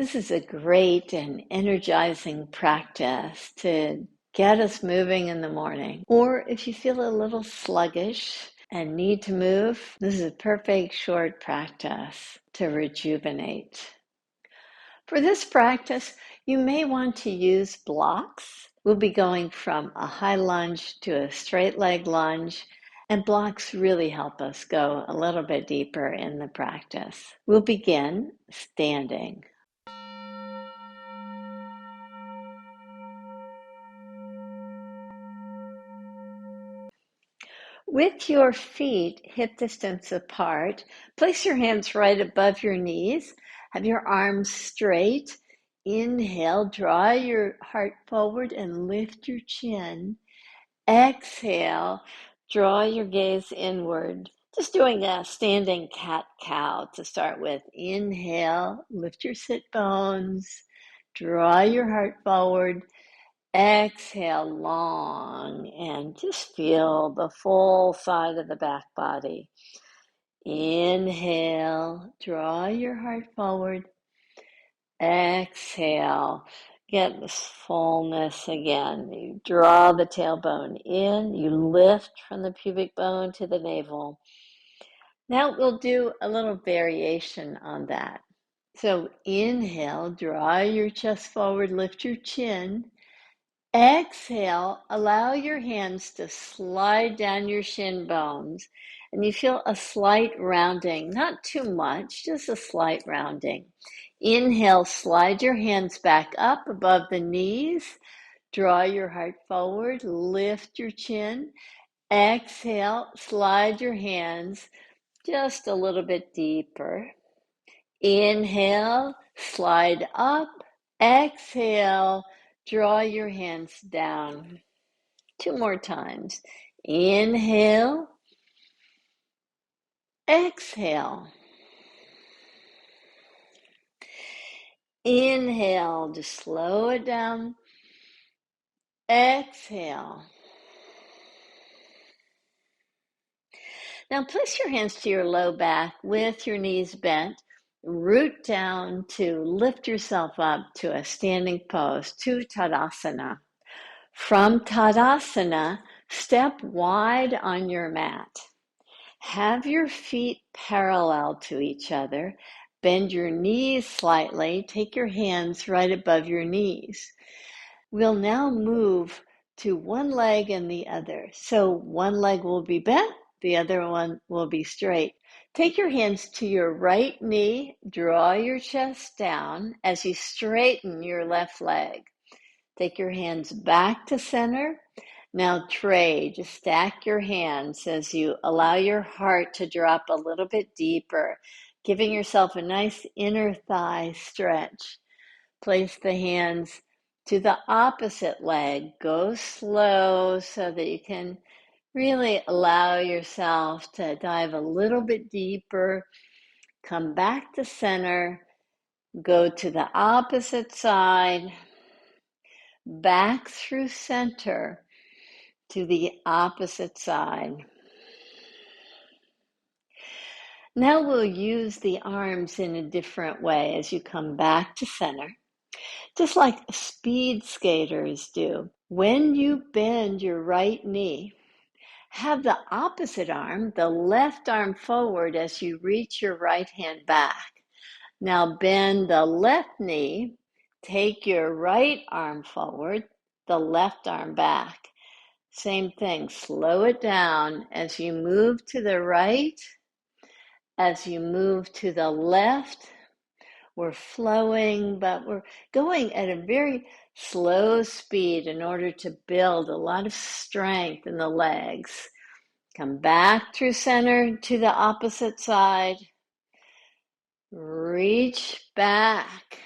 This is a great and energizing practice to get us moving in the morning. Or if you feel a little sluggish and need to move, this is a perfect short practice to rejuvenate. For this practice, you may want to use blocks. We'll be going from a high lunge to a straight leg lunge, and blocks really help us go a little bit deeper in the practice. We'll begin standing. With your feet hip distance apart, place your hands right above your knees. Have your arms straight. Inhale, draw your heart forward and lift your chin. Exhale, draw your gaze inward. Just doing a standing cat-cow to start with. Inhale, lift your sit bones. Draw your heart forward. Exhale long and just feel the full side of the back body. Inhale, draw your heart forward. Exhale, get this fullness again. You draw the tailbone in, you lift from the pubic bone to the navel. Now we'll do a little variation on that. So inhale, draw your chest forward, lift your chin. Exhale, allow your hands to slide down your shin bones, and you feel a slight rounding, not too much, just a slight rounding. Inhale, slide your hands back up above the knees, draw your heart forward, lift your chin. Exhale, slide your hands just a little bit deeper. Inhale, slide up. Exhale, draw your hands down. 2 more times. Inhale. Exhale. Inhale, just slow it down. Exhale. Now place your hands to your low back with your knees bent. Root down to lift yourself up to a standing pose, to Utkatasana. From Tadasana, step wide on your mat. Have your feet parallel to each other. Bend your knees slightly. Take your hands right above your knees. We'll now move to one leg and the other. So one leg will be bent, the other one will be straight. Take your hands to your right knee. Draw your chest down as you straighten your left leg. Take your hands back to center. Now trade, just stack your hands as you allow your heart to drop a little bit deeper, giving yourself a nice inner thigh stretch. Place the hands to the opposite leg. Go slow so that you can really allow yourself to dive a little bit deeper. Come back to center. Go to the opposite side. Back through center to the opposite side. Now we'll use the arms in a different way as you come back to center, just like speed skaters do. When you bend your right knee, have the opposite arm, the left arm forward as you reach your right hand back. Now bend the left knee, take your right arm forward, the left arm back. Same thing, slow it down as you move to the right, as you move to the left. We're flowing, but we're going at a very slow speed in order to build a lot of strength in the legs. Come back through center to the opposite side. Reach back.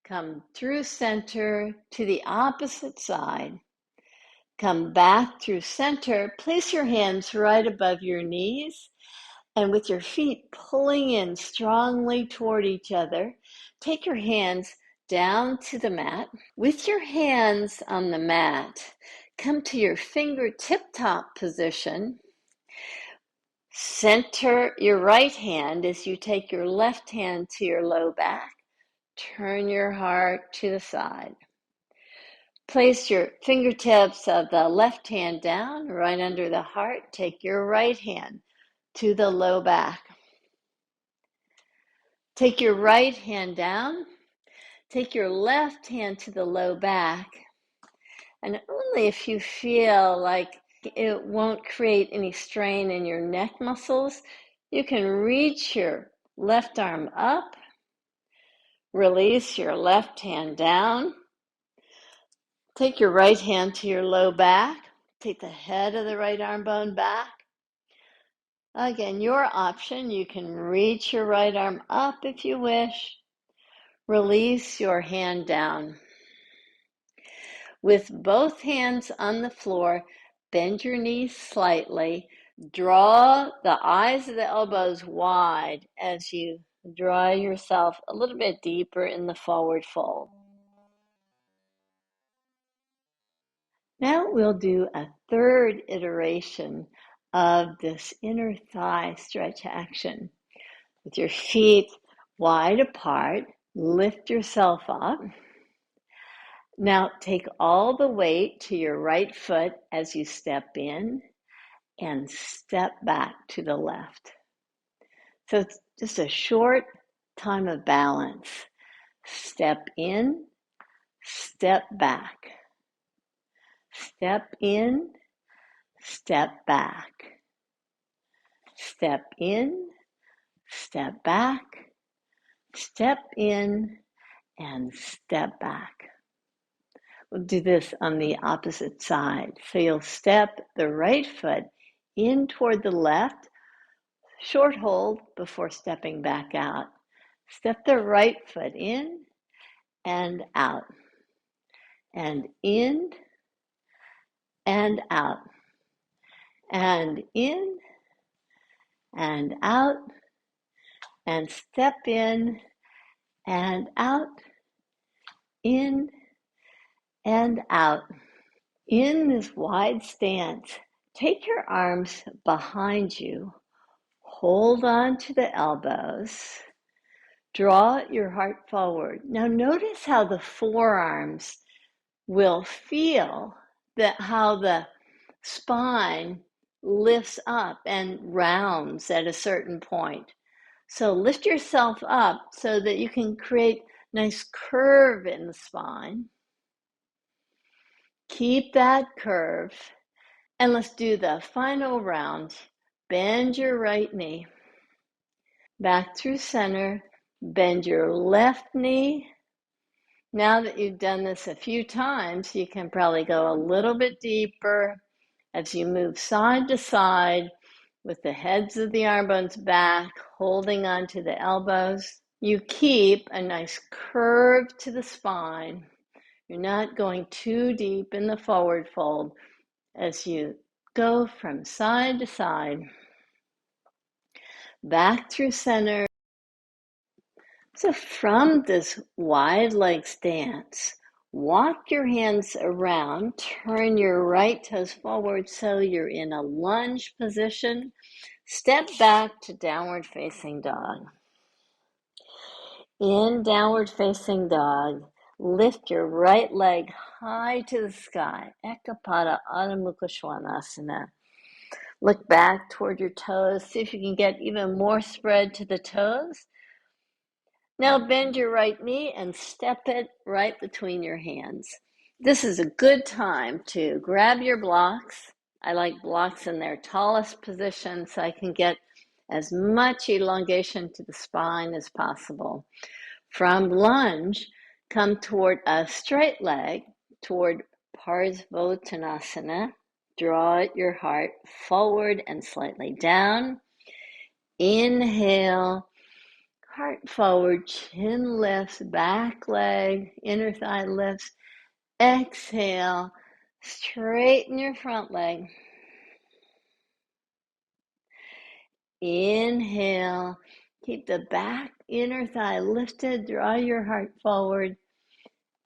Come through center to the opposite side. Come back through center. Place your hands right above your knees, and with your feet pulling in strongly toward each other, take your hands down to the mat. With your hands on the mat, come to your fingertip top position. Center your right hand as you take your left hand to your low back. Turn your heart to the side. Place your fingertips of the left hand down right under the heart. Take your right hand to the low back. Take your right hand down. Take your left hand to the low back. And only if you feel like it won't create any strain in your neck muscles, you can reach your left arm up. Release your left hand down. Take your right hand to your low back. Take the head of the right arm bone back. Again, your option. You can reach your right arm up if you wish. Release your hand down. With both hands on the floor, bend your knees slightly. Draw the eyes of the elbows wide as you draw yourself a little bit deeper in the forward fold. Now we'll do a third iteration of this inner thigh stretch action. With your feet wide apart, lift yourself up. Now take all the weight to your right foot as you step in and step back to the left. So it's just a short time of balance. Step in, step back. Step in, step back. Step in, step back. Step in and step back. We'll do this on the opposite side. So you'll step the right foot in toward the left, short hold before stepping back out. Step the right foot in and out, and in and out, and in and out, and step in and out, in and out. In this wide stance, take your arms behind you, hold on to the elbows, draw your heart forward. Now notice how the forearms will feel, that how the spine lifts up and rounds at a certain point. So lift yourself up so that you can create a nice curve in the spine. Keep that curve. And let's do the final round. Bend your right knee. Back through center. Bend your left knee. Now that you've done this a few times, you can probably go a little bit deeper as you move side to side with the heads of the arm bones back, holding onto the elbows. You keep a nice curve to the spine. You're not going too deep in the forward fold as you go from side to side, back through center. So from this wide leg stance, walk your hands around, turn your right toes forward so you're in a lunge position. Step back to downward facing dog. In downward facing dog, lift your right leg high to the sky. Ekapada Adho Mukha Svanasana. Look back toward your toes. See if you can get even more spread to the toes. Now bend your right knee and step it right between your hands. This is a good time to grab your blocks. I like blocks in their tallest position so I can get as much elongation to the spine as possible. From lunge, come toward a straight leg, toward Parsvottanasana. Draw your heart forward and slightly down. Inhale, heart forward, chin lifts, back leg, inner thigh lifts. Exhale, straighten your front leg. Inhale, keep the back inner thigh lifted, draw your heart forward.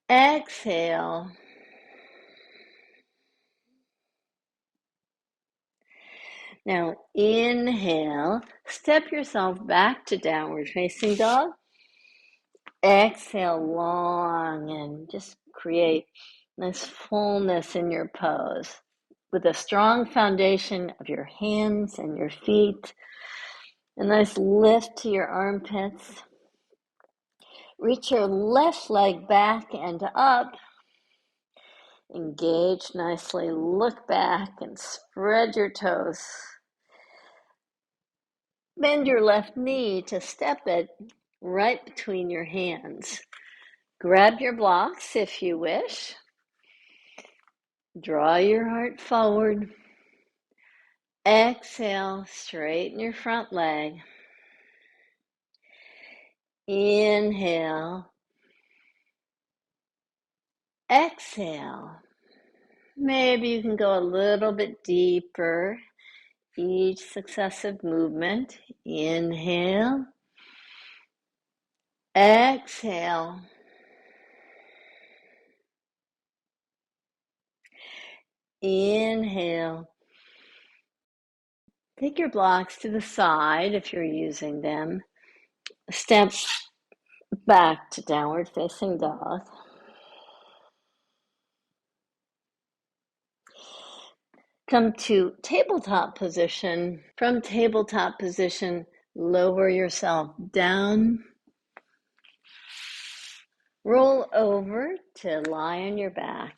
Exhale. Now inhale, step yourself back to downward facing dog. Exhale long and just create this fullness in your pose with a strong foundation of your hands and your feet. A nice lift to your armpits. Reach your left leg back and up. Engage nicely. Look back and spread your toes. Bend your left knee to step it right between your hands. Grab your blocks if you wish. Draw your heart forward. Exhale, straighten your front leg. Inhale. Exhale. Maybe you can go a little bit deeper each successive movement. Inhale. Exhale. Inhale. Take your blocks to the side if you're using them. Step back to downward facing dog. Come to tabletop position. From tabletop position, lower yourself down. Roll over to lie on your back.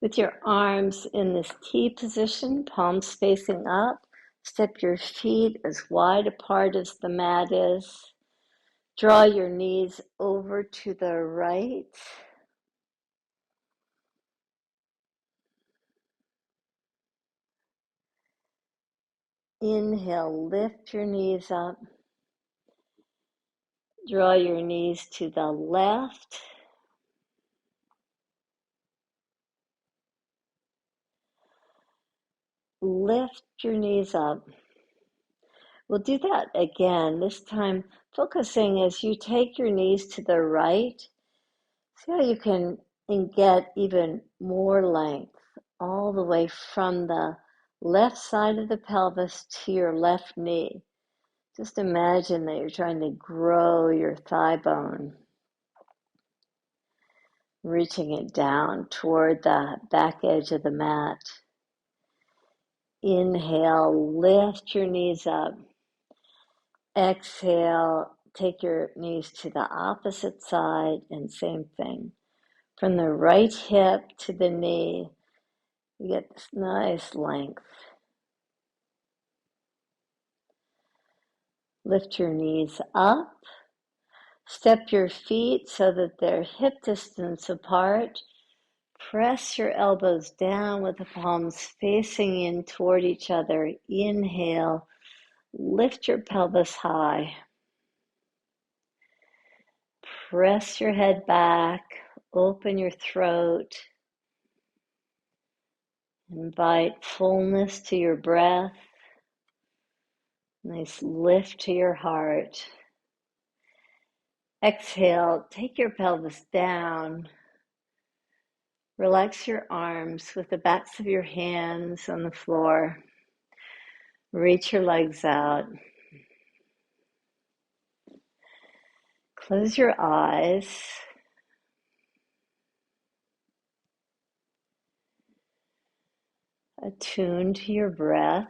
With your arms in this T position, palms facing up, step your feet as wide apart as the mat is. Draw your knees over to the right. Inhale, lift your knees up. Draw your knees to the left. Lift your knees up. We'll do that again, this time focusing as you take your knees to the right. See how you can get even more length all the way from the left side of the pelvis to your left knee. Just imagine that you're trying to grow your thigh bone, reaching it down toward the back edge of the mat. Inhale, lift your knees up. Exhale, take your knees to the opposite side and same thing. From the right hip to the knee, you get this nice length. Lift your knees up. Step your feet so that they're hip distance apart. Press your elbows down with the palms facing in toward each other. Inhale, lift your pelvis high. Press your head back, open your throat. Invite fullness to your breath. Nice lift to your heart. Exhale, take your pelvis down. Relax your arms with the backs of your hands on the floor. Reach your legs out. Close your eyes. Attune to your breath.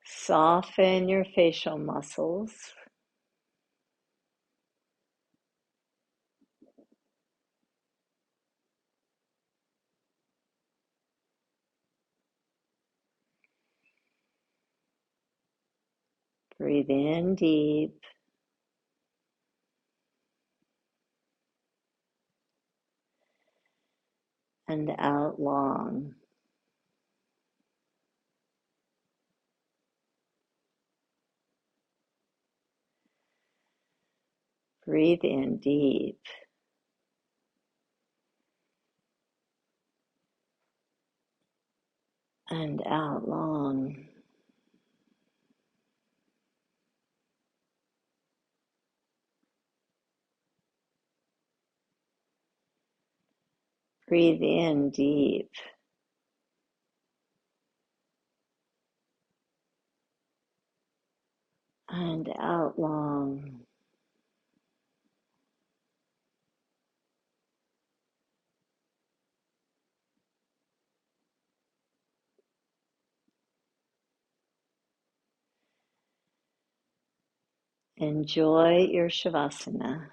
Soften your facial muscles. Breathe in deep. And out long. Breathe in deep. And out long. Breathe in deep and out long. Enjoy your Savasana.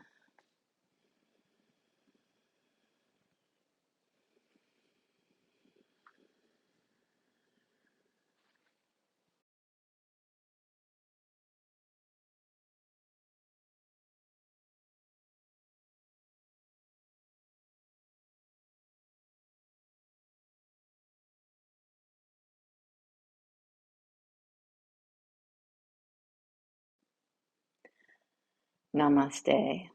Namaste.